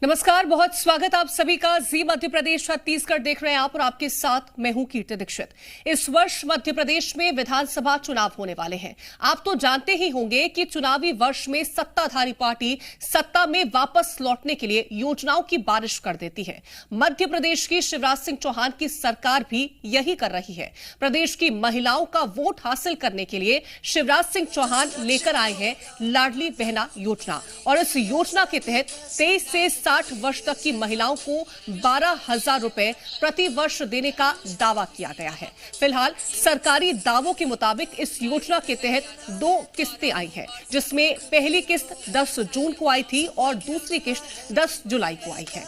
नमस्कार, बहुत स्वागत आप सभी का। जी मध्य प्रदेश छत्तीसगढ़ देख रहे हैं आप और आपके साथ मैं हूं कीर्ति दीक्षित। इस वर्ष मध्य प्रदेश में विधानसभा चुनाव होने वाले हैं। आप तो जानते ही होंगे कि चुनावी वर्ष में सत्ताधारी पार्टी सत्ता में वापस लौटने के लिए योजनाओं की बारिश कर देती है। मध्य प्रदेश की शिवराज सिंह चौहान की सरकार भी यही कर रही है। प्रदेश की महिलाओं का वोट हासिल करने के लिए शिवराज सिंह चौहान लेकर आए हैं लाडली बहना योजना, और इस योजना के तहत 23 से 60 वर्ष तक की महिलाओं को 12,000 रुपए प्रति वर्ष देने का दावा किया गया है। फिलहाल सरकारी दावों के मुताबिक इस योजना के तहत 2 किस्तें आई हैं, जिसमें पहली किस्त 10 जून को आई थी और दूसरी किस्त 10 जुलाई को आई है।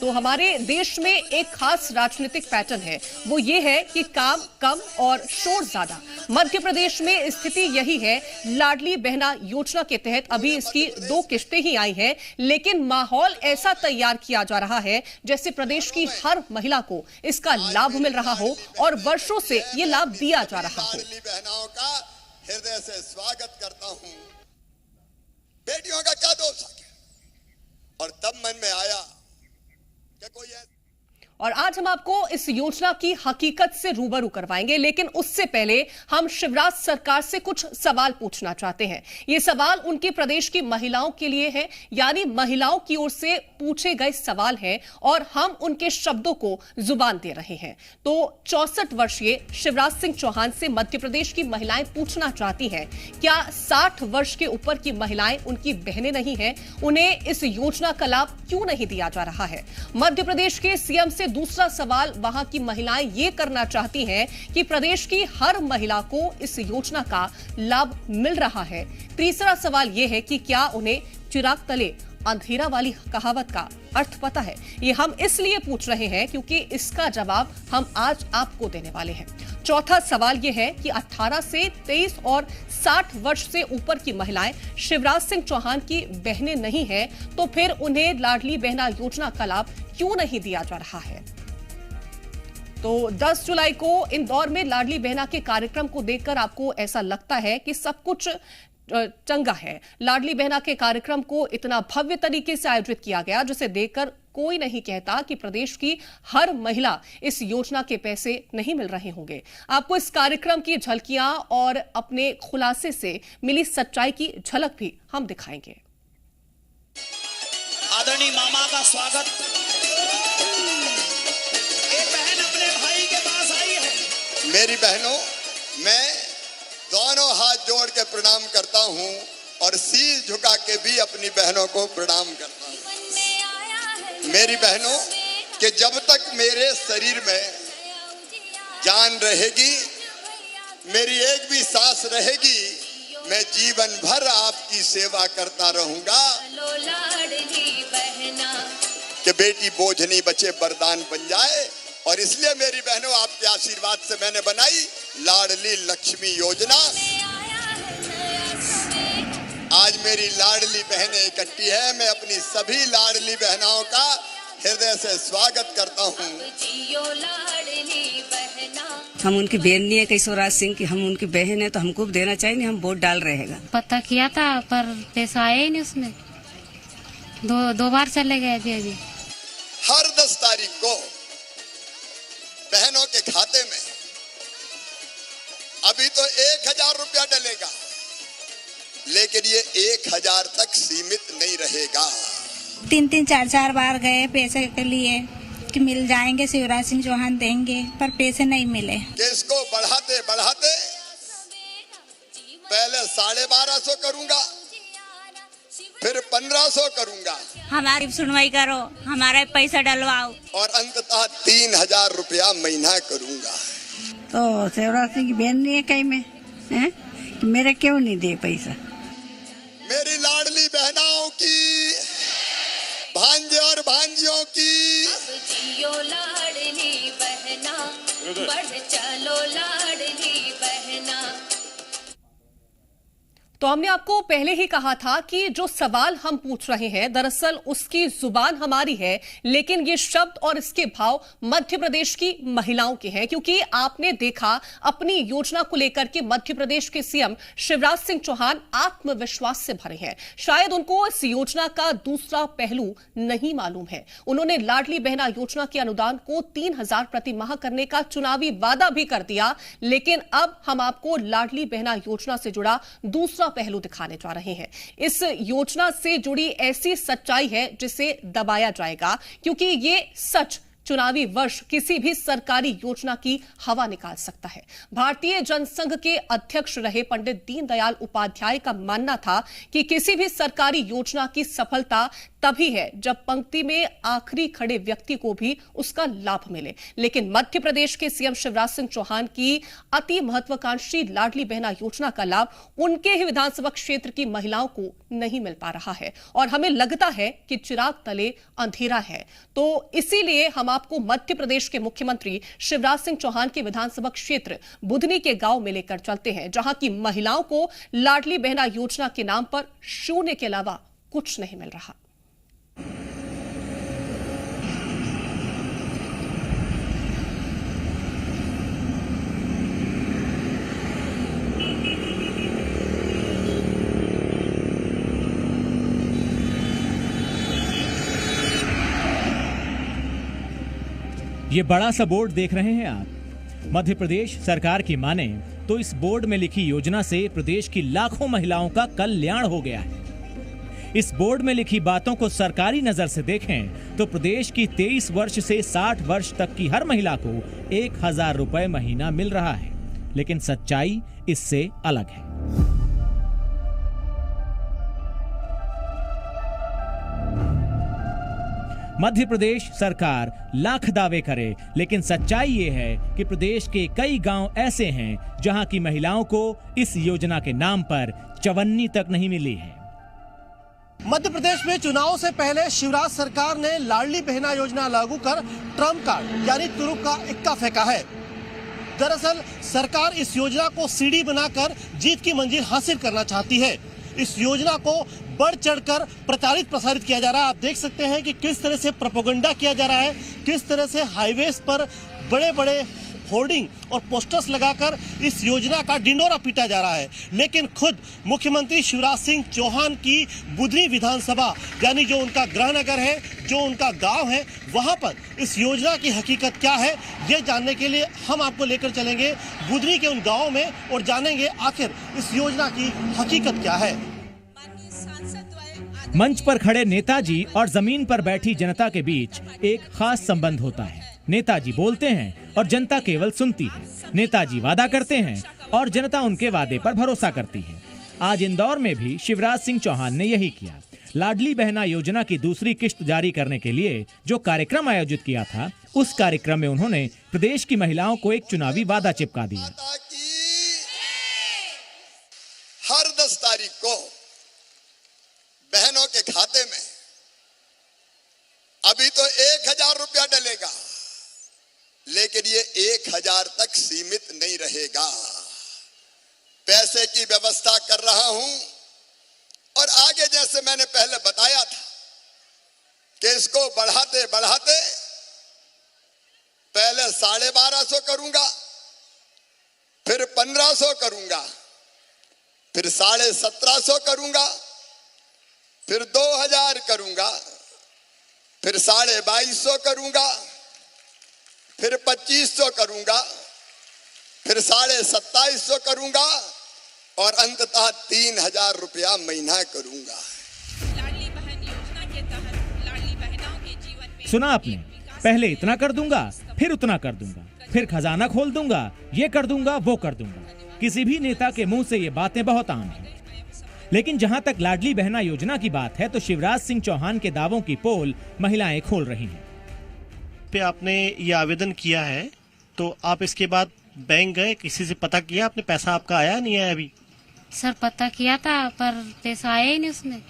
तो हमारे देश में एक खास राजनीतिक पैटर्न है, वो ये है कि काम कम और शोर ज्यादा। मध्य प्रदेश में स्थिति यही है। लाडली बहना योजना के तहत अभी इसकी 2 किस्तें ही आई हैं, लेकिन माहौल ऐसा तैयार किया जा रहा है जैसे प्रदेश की हर महिला को इसका लाभ मिल रहा हो और वर्षों से ये लाभ दिया जा रहा हो। लाडली बहनाओं का हृदय से स्वागत करता हूं। बेटियों का क्या दोष है? और तब मन में आया कोई है। और आज हम आपको इस योजना की हकीकत से रूबरू करवाएंगे, लेकिन उससे पहले हम शिवराज सरकार से कुछ सवाल पूछना चाहते हैं। ये सवाल उनके प्रदेश की महिलाओं के लिए है, यानी महिलाओं की ओर से पूछे गए सवाल हैं और हम उनके शब्दों को जुबान दे रहे हैं। तो 64 वर्षीय शिवराज सिंह चौहान से मध्य प्रदेश की महिलाएं पूछना चाहती हैं, क्या 60 वर्ष के ऊपर की महिलाएं उनकी बहनें नहीं हैं? उन्हें इस योजना का लाभ क्यों नहीं दिया जा रहा है? मध्य प्रदेश के सीएम से दूसरा सवाल वहां की महिलाएं ये करना चाहती हैं कि प्रदेश की हर महिला को इस योजना का लाभ मिल रहा है। तीसरा सवाल ये है कि क्या उन्हें चिराग तले अंधेरा वाली कहावत का अर्थ पता है? ये हम इसलिए पूछ रहे हैं क्योंकि इसका जवाब हम आज आपको देने वाले हैं। चौथा सवाल यह है कि 18 से 23 और 60 वर्ष से ऊपर की महिलाएं शिवराज सिंह चौहान की बहनें नहीं हैं, तो फिर उन्हें लाडली बहना योजना का लाभ क्यों नहीं दिया जा रहा है? तो 10 जुलाई को इंदौर में लाडली बहना के कार्यक्रम को देखकर आपको ऐसा लगता है कि सब कुछ चंगा है। लाडली बहना के कार्यक्रम को इतना भव्य तरीके से आयोजित किया गया, जिसे देखकर कोई नहीं कहता कि प्रदेश की हर महिला इस योजना के पैसे नहीं मिल रहे होंगे। आपको इस कार्यक्रम की झलकियां और अपने खुलासे से मिली सच्चाई की झलक भी हम दिखाएंगे। आदरणीय मामा का स्वागत। एक बहन अपने भाई के पास आई है। मेरी बहनों, मैं दोनों हाथ जोड़ के प्रणाम करता हूं और शीश झुका के भी अपनी बहनों को प्रणाम करता हूं। मेरी बहनों, कि जब तक मेरे शरीर में जान रहेगी, मेरी एक भी सांस रहेगी, मैं जीवन भर आपकी सेवा करता रहूंगा। कि बेटी बोझ नहीं बचे, वरदान बन जाए। और इसलिए मेरी बहनों, आपके आशीर्वाद से मैंने बनाई लाडली लक्ष्मी योजना। आज मेरी लाडली बहनें इकट्ठी है। मैं अपनी सभी लाडली बहनाओं का हृदय से स्वागत करता हूँ। हम उनकी बहन नहीं है कई शिवराज सिंह की, हम उनकी बहन है तो हमको भी देना चाहिए। हम वोट डाल रहेगा। पता किया था पर पैसा आया ही नहीं उसमें। दो बार चले गए अभी। हर 10 तारीख को बहनों के खाते में अभी तो 1,000 रुपया डलेगा, लेकिन ये 1,000 तक सीमित नहीं रहेगा। 3-3, 4-4 बार गए पैसे के लिए कि मिल जाएंगे, शिवराज सिंह चौहान देंगे, पर पैसे नहीं मिले। कि इसको बढ़ाते बढ़ाते पहले 1250 करूंगा, फिर 1500 करूंगा, हमारी सुनवाई करो, हमारा पैसा डलवाओ, और अंततः 3,000 रुपया महीना करूंगा। तो शिवराज सिंह की बहन नहीं है कहीं में है? मेरे क्यों नहीं दे पैसा? मेरी लाडली बहनाओं की, भांजे और भांजियों की, लाडली बहना, बढ़ चलो लाडली बहना। तो हमने आपको पहले ही कहा था कि जो सवाल हम पूछ रहे हैं दरअसल उसकी जुबान हमारी है, लेकिन ये शब्द और इसके भाव मध्य प्रदेश की महिलाओं के हैं, क्योंकि आपने देखा अपनी योजना को लेकर के मध्य प्रदेश के सीएम शिवराज सिंह चौहान आत्मविश्वास से भरे हैं। शायद उनको इस योजना का दूसरा पहलू नहीं मालूम है। उन्होंने लाडली बहना योजना के अनुदान को 3,000 प्रति माह करने का चुनावी वादा भी कर दिया, लेकिन अब हम आपको लाडली बहना योजना से जुड़ा दूसरा पहलू दिखाने जा रहे हैं। इस योजना से जुड़ी ऐसी सच्चाई है जिसे दबाया जाएगा, क्योंकि ये सच चुनावी वर्ष किसी भी सरकारी योजना की हवा निकाल सकता है। भारतीय जनसंघ के अध्यक्ष रहे पंडित दीनदयाल उपाध्याय का मानना था कि किसी भी सरकारी योजना की सफलता तभी है जब पंक्ति में आखिरी खड़े व्यक्ति को भी उसका लाभ मिले। लेकिन मध्य प्रदेश के सीएम शिवराज सिंह चौहान की अति महत्वाकांक्षी लाडली बहना योजना का लाभ उनके ही विधानसभा क्षेत्र की महिलाओं को नहीं मिल पा रहा है और हमें लगता है कि चिराग तले अंधेरा है। तो इसीलिए हम आपको मध्य प्रदेश के मुख्यमंत्री शिवराज सिंह चौहान के विधानसभा क्षेत्र बुधनी के गांव में लेकर चलते हैं, जहां की महिलाओं को लाडली बहना योजना के नाम पर शून्य के अलावा कुछ नहीं मिल रहा। ये बड़ा सा बोर्ड देख रहे हैं आप। मध्य प्रदेश सरकार की माने तो इस बोर्ड में लिखी योजना से प्रदेश की लाखों महिलाओं का कल्याण हो गया है। इस बोर्ड में लिखी बातों को सरकारी नजर से देखें तो प्रदेश की 23 वर्ष से 60 वर्ष तक की हर महिला को 1,000 रुपए महीना मिल रहा है, लेकिन सच्चाई इससे अलग है। मध्य प्रदेश सरकार लाख दावे करे, लेकिन सच्चाई ये है कि प्रदेश के कई गांव ऐसे हैं जहां की महिलाओं को इस योजना के नाम पर चवन्नी तक नहीं मिली है। मध्य प्रदेश में चुनाव से पहले शिवराज सरकार ने लाडली बहना योजना लागू कर ट्रम्प कार्ड यानी तुरुप का इक्का फेंका है। दरअसल सरकार इस योजना को सीढ़ी बनाकर जीत की मंजिल हासिल करना चाहती है। इस योजना को बढ़ चढ़कर प्रचारित प्रसारित किया जा रहा है। आप देख सकते हैं कि किस तरह से प्रोपेगेंडा किया जा रहा है, किस तरह से हाईवेज पर बड़े बड़े होर्डिंग और पोस्टर्स लगाकर इस योजना का डिंडोरा पीटा जा रहा है। लेकिन खुद मुख्यमंत्री शिवराज सिंह चौहान की बुधनी विधानसभा यानी जो उनका गृहनगर है, जो उनका गांव है, वहां पर इस योजना की हकीकत क्या है ये जानने के लिए हम आपको लेकर चलेंगे बुधनी के उन गांवों में और जानेंगे आखिर इस योजना की हकीकत क्या है। मंच पर खड़े नेताजी और जमीन पर बैठी जनता के बीच एक खास संबंध होता है। नेताजी बोलते हैं और जनता केवल सुनती है। नेताजी वादा करते हैं और जनता उनके वादे पर भरोसा करती है। आज इंदौर में भी शिवराज सिंह चौहान ने यही किया। लाडली बहना योजना की दूसरी किश्त जारी करने के लिए जो कार्यक्रम आयोजित किया था, उस कार्यक्रम में उन्होंने प्रदेश की महिलाओं को एक चुनावी वादा चिपका दिया। हर 10 तारीख को बहनों के खाते में अभी तो 1,000 रुपया डलेगा, लेकिन ये 1,000 तक सीमित नहीं रहेगा। पैसे की व्यवस्था कर रहा हूं और आगे जैसे मैंने पहले बताया था कि इसको बढ़ाते बढ़ाते पहले 1250 करूंगा, फिर 1500 करूंगा, फिर 1750 करूंगा, फिर 2,000 करूंगा, फिर 2250 करूंगा, फिर 2500 करूंगा, फिर 2750 करूंगा और अंततः 3,000 रुपया महीना करूंगा। लाडली बहन योजना के तहत लाडली बहनों के जीवन में सुना आपने, पहले इतना कर दूंगा, फिर उतना कर दूंगा, फिर खजाना खोल दूंगा, ये कर दूंगा, वो कर दूंगा। किसी भी नेता के मुंह से ये बातें बहुत आम हैं। लेकिन जहां तक लाडली बहना योजना की बात है तो शिवराज सिंह चौहान के दावों की पोल महिलाएं खोल रही हैं। पे आपने ये आवेदन किया है तो आप इसके बाद बैंक गए, किसी से पता किया आपने, पैसा आपका आया नहीं आया अभी? सर पता किया था पर पैसा आया ही नहीं उसमें।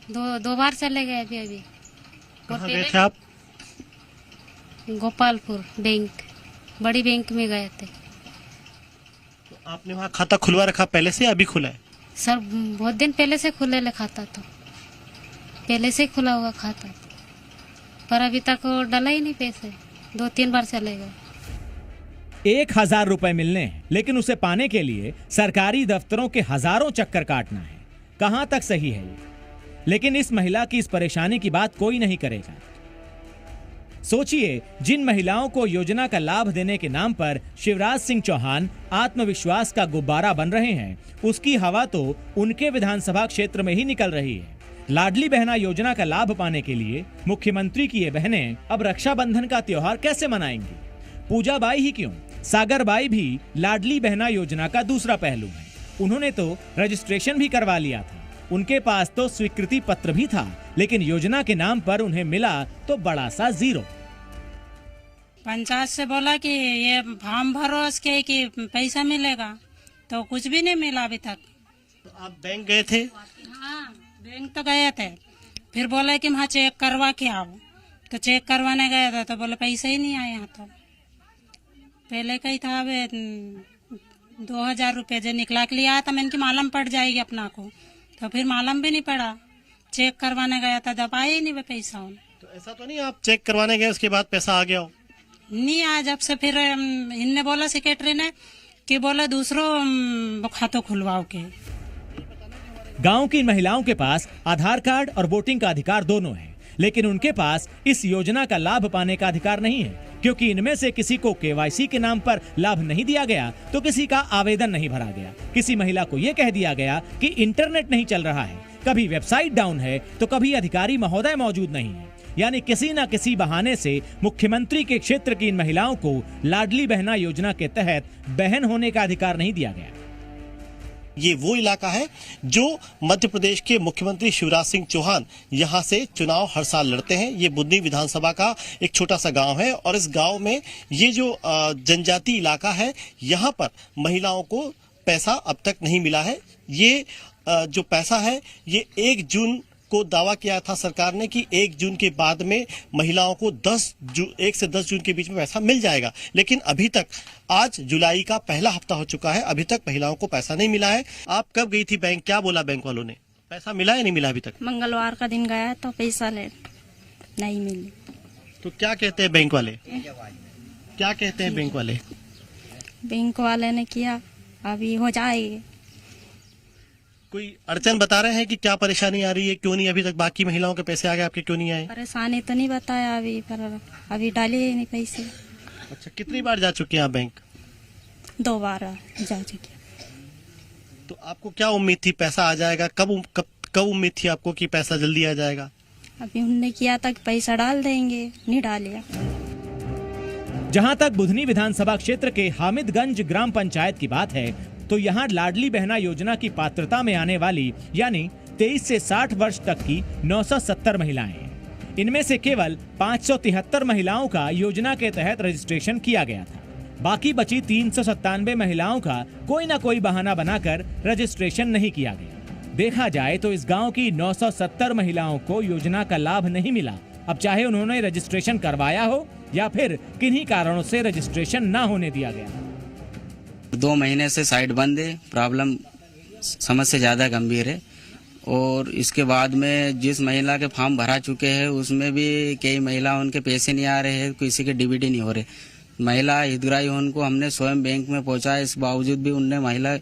दो बार चले गए अभी। कहाँ गए थे आप? गोपालपुर बैंक, बड़ी बैंक में गए थे। तो आपने वहाँ खाता खुलवा रखा पहले से, अभी खुला है? सर बहुत दिन पहले से खुले ले खाता था, पहले से खुला हुआ खाता था, पर अभी तक वो डाला ही नहीं पैसे, 2-3 बार चले गए। 1000 रुपए मिलने हैं, लेकिन उसे पाने के लिए सरकारी दफ्तरों के हजारों चक्कर काटना है। कहां तक सही है ये? लेकिन इस महिला की इस परेशानी की बात कोई नहीं करेगा। सोचिए, जिन महिलाओं को योजना का लाभ देने के नाम पर शिवराज सिंह चौहान आत्मविश्वास का गुब्बारा बन रहे हैं, उसकी हवा तो उनके विधानसभा क्षेत्र में ही निकल रही है। लाडली बहना योजना का लाभ पाने के लिए मुख्यमंत्री की ये बहनें अब रक्षाबंधन का त्योहार कैसे मनाएंगी? पूजा बाई ही क्यों, सागर बाई भी लाडली बहना योजना का दूसरा पहलू है। उन्होंने तो रजिस्ट्रेशन भी करवा लिया था, उनके पास तो स्वीकृति पत्र भी था, लेकिन योजना के नाम पर उन्हें मिला तो बड़ा सा 0। पंचायत से बोला कि ये फॉर्म भरो उसके कि पैसा मिलेगा, तो कुछ भी नहीं मिला अभी तक। तो आप बैंक गए थे? हाँ, बैंक तो गए थे, फिर बोले कि वहाँ चेक करवा के आओ, तो चेक करवाने गए थे तो बोले पैसे ही नहीं आए यहाँ। तो पहले कही था अब 2000 रुपये जो निकला के लिए आया था, मैंने की मालूम पड़ जाएगी अपना को, तो फिर मालूम भी नहीं पड़ा। चेक करवाने गया था, जब आए ही नहीं वे पैसा। तो ऐसा तो नहीं आप चेक करवाने गए उसके बाद पैसा आ गया हो? नहीं आया। जब से फिर इनने बोला सेक्रेटरी ने कि बोला दूसरों खातों खुलवाओ के। गांव की महिलाओं के पास आधार कार्ड और वोटिंग का अधिकार दोनों है, लेकिन उनके पास इस योजना का लाभ पाने का अधिकार नहीं है, क्योंकि इनमें से किसी को केवाईसी के नाम पर लाभ नहीं दिया गया तो किसी का आवेदन नहीं भरा गया। किसी महिला को यह कह दिया गया कि इंटरनेट नहीं चल रहा है, कभी वेबसाइट डाउन है तो कभी अधिकारी महोदय मौजूद नहीं है। यानी किसी न किसी बहाने से मुख्यमंत्री के क्षेत्र की इन महिलाओं को लाडली बहना योजना के तहत बहन होने का अधिकार नहीं दिया गया। ये वो इलाका है जो मध्य प्रदेश के मुख्यमंत्री शिवराज सिंह चौहान यहाँ से चुनाव हर साल लड़ते हैं। ये बुधनी विधानसभा का एक छोटा सा गांव है और इस गांव में ये जो जनजाति इलाका है, यहाँ पर महिलाओं को पैसा अब तक नहीं मिला है। ये जो पैसा है ये 1 जून को दावा किया था सरकार ने कि 1 जून के बाद में महिलाओं को 1 से 10 जून के बीच में पैसा मिल जाएगा, लेकिन अभी तक आज जुलाई का पहला हफ्ता हो चुका है, अभी तक महिलाओं को पैसा नहीं मिला है। आप कब गई थी बैंक, क्या बोला बैंक वालों ने? पैसा मिला या नहीं मिला अभी तक? मंगलवार का दिन गया तो पैसा ले नहीं मिली। तो क्या कहते हैं बैंक वाले? क्या कहते हैं बैंक वाले? बैंक वाले ने किया अभी हो जाएगी। कोई अड़चन बता रहे हैं कि क्या परेशानी आ रही है, क्यों नहीं अभी तक बाकी महिलाओं के पैसे आ गए, आपके क्यों नहीं आए? परेशानी तो नहीं बताया अभी, पर अभी डाले नहीं पैसे। अच्छा, कितनी बार जा चुके हैं आप बैंक? 2 बार जा चुके। तो आपको क्या उम्मीद थी पैसा आ जाएगा? कब उम्मीद थी आपको कि पैसा जल्दी आ जाएगा? अभी उनने किया था कि पैसा डाल देंगे, नहीं डालिया। जहां तक बुधनी विधानसभा क्षेत्र के हामिदगंज ग्राम पंचायत की बात है, तो यहाँ लाडली बहना योजना की पात्रता में आने वाली यानी 23 से 60 वर्ष तक की 970 महिलाएं हैं। इनमें से केवल 573 महिलाओं का योजना के तहत रजिस्ट्रेशन किया गया था। बाकी बची 397 महिलाओं का कोई ना कोई बहाना बनाकर रजिस्ट्रेशन नहीं किया गया। देखा जाए तो इस गांव की 970 महिलाओं को योजना का लाभ नहीं मिला। अब चाहे उन्होंने रजिस्ट्रेशन करवाया हो या फिर किन्हीं कारणों से रजिस्ट्रेशन ना होने दिया गया। 2 महीने से साइट बंद है, प्रॉब्लम समस्या ज़्यादा गंभीर है। और इसके बाद में जिस महिला के फॉर्म भरा चुके हैं उसमें भी कई महिला उनके पैसे नहीं आ रहे हैं, किसी के डीबीटी नहीं हो रहे। महिला हितग्राही उनको हमने स्वयं बैंक में पहुंचाया, इस बावजूद भी उनने महिला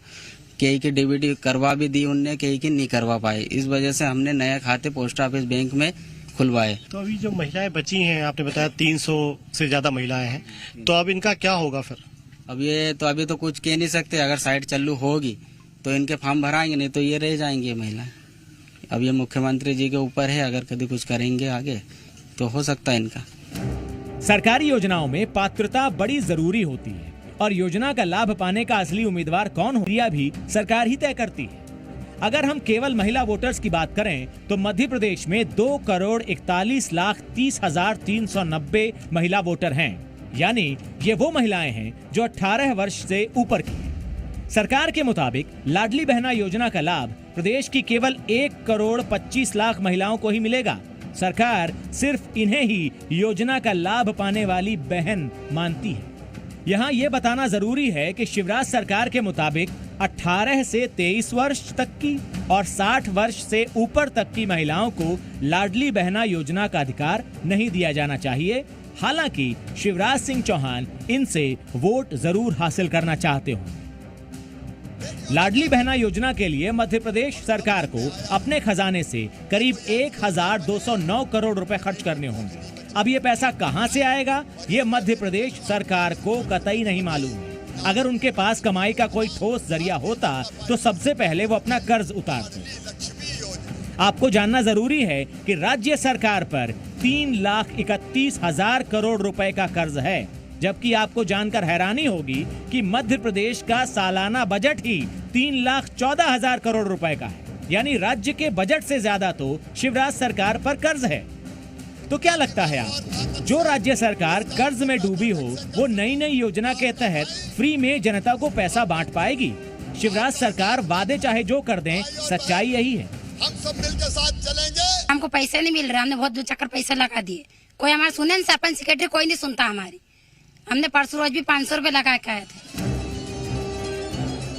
कई की डीबीटी करवा भी दी, उनने कई की नहीं करवा पाए। इस वजह से हमने नए खाते पोस्ट ऑफिस बैंक में खुलवाए। तो अभी जो महिलाएं बची हैं, आपने बताया 300 से ज्यादा महिलाएं हैं, तो अब इनका क्या होगा फिर? अब ये तो अभी तो कुछ कह नहीं सकते। अगर साइट चालू होगी तो इनके फॉर्म भराएंगे, नहीं तो ये रह जाएंगे महिलाएं। अब ये मुख्यमंत्री जी के ऊपर है, अगर कभी कुछ करेंगे आगे तो हो सकता है इनका। सरकारी योजनाओं में पात्रता बड़ी जरूरी होती है और योजना का लाभ पाने का असली उम्मीदवार कौन हो यह भी सरकार ही तय करती है। अगर हम केवल महिला वोटर्स की बात करें तो मध्य प्रदेश में 2,41,30,390 महिला वोटर हैं। यानी ये वो महिलाएं हैं जो 18 वर्ष से ऊपर की हैं। सरकार के मुताबिक लाडली बहना योजना का लाभ प्रदेश की केवल 1,25,00,000 महिलाओं को ही मिलेगा। सरकार सिर्फ इन्हें ही योजना का लाभ पाने वाली बहन मानती है। यहाँ ये बताना जरूरी है कि शिवराज सरकार के मुताबिक 18 से 23 वर्ष तक की और 60 वर्ष से ऊपर तक की महिलाओं को लाडली बहना योजना का अधिकार नहीं दिया जाना चाहिए। हालांकि शिवराज सिंह चौहान इनसे वोट जरूर हासिल करना चाहते हो। लाडली बहना योजना के लिए मध्य प्रदेश सरकार को अपने खजाने से करीब 1209 करोड़ रुपए खर्च करने होंगे। अब ये पैसा कहां से आएगा, ये मध्य प्रदेश सरकार को कतई नहीं मालूम है। अगर उनके पास कमाई का कोई ठोस जरिया होता तो सबसे पहले वो अपना कर्ज उतारते। आपको जानना जरूरी है कि राज्य सरकार पर 3,31,000 करोड़ रुपए का कर्ज है, जबकि आपको जानकर हैरानी होगी कि मध्य प्रदेश का सालाना बजट ही 3,14,000 करोड़ रुपए का है। यानी राज्य के बजट से ज्यादा तो शिवराज सरकार पर कर्ज है। तो क्या लगता है आपको, जो राज्य सरकार कर्ज में डूबी हो वो नई नई योजना के तहत फ्री में जनता को पैसा बांट पाएगी? शिवराज सरकार वादे चाहे जो कर दें, सच्चाई यही है। हम सब मिलकर साथ चलेंगे। हमको पैसे नहीं मिल रहे, हमने बहुत 2 चक्कर पैसे लगा दिए, कोई हमारे सुने नहीं, सरपंच सेक्रेटरी कोई नहीं सुनता हमारी। हमने परसों रोज भी 500 रुपए लगा के आए थे।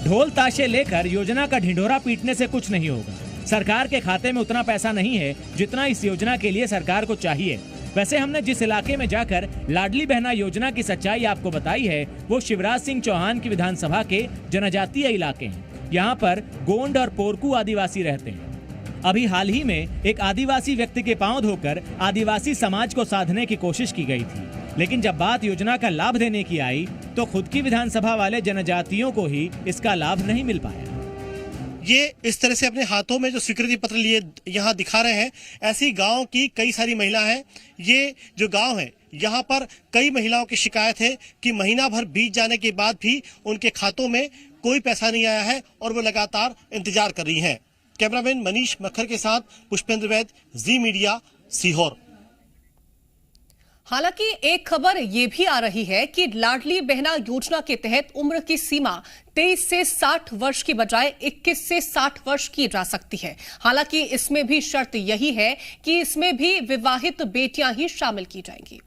ढोल ताशे लेकर योजना का ढिंढोरा पीटने से कुछ नहीं होगा। सरकार के खाते में उतना पैसा नहीं है जितना इस योजना के लिए सरकार को चाहिए। वैसे हमने जिस इलाके में जाकर लाडली बहना योजना की सच्चाई आपको बताई है वो शिवराज सिंह चौहान की विधानसभा के जनजातीय इलाके हैं। यहाँ पर गोंड और पोरकू आदिवासी रहते हैं। अभी हाल ही में एक आदिवासी व्यक्ति के पांव धोकर आदिवासी समाज को साधने की कोशिश की गई थी, लेकिन जब बात योजना का लाभ देने की आई तो खुद की विधानसभा वाले जनजातियों को ही इसका लाभ नहीं मिल पाया। ये इस तरह से अपने हाथों में जो स्वीकृति पत्र लिए यहाँ दिखा रहे हैं, ऐसी गांव की कई सारी महिला हैं। ये जो गांव है यहाँ पर कई महिलाओं की शिकायत है कि महीना भर बीत जाने के बाद भी उनके खातों में कोई पैसा नहीं आया है और वो लगातार इंतजार कर रही हैं। कैमरामैन मनीष मक्खर के साथ पुष्पेंद्र वैद, जी मीडिया, सीहोर। हालांकि एक खबर ये भी आ रही है कि लाडली बहना योजना के तहत उम्र की सीमा 23 से 60 वर्ष की बजाय 21 से 60 वर्ष की जा सकती है। हालांकि इसमें भी शर्त यही है कि इसमें भी विवाहित बेटियां ही शामिल की जाएंगी।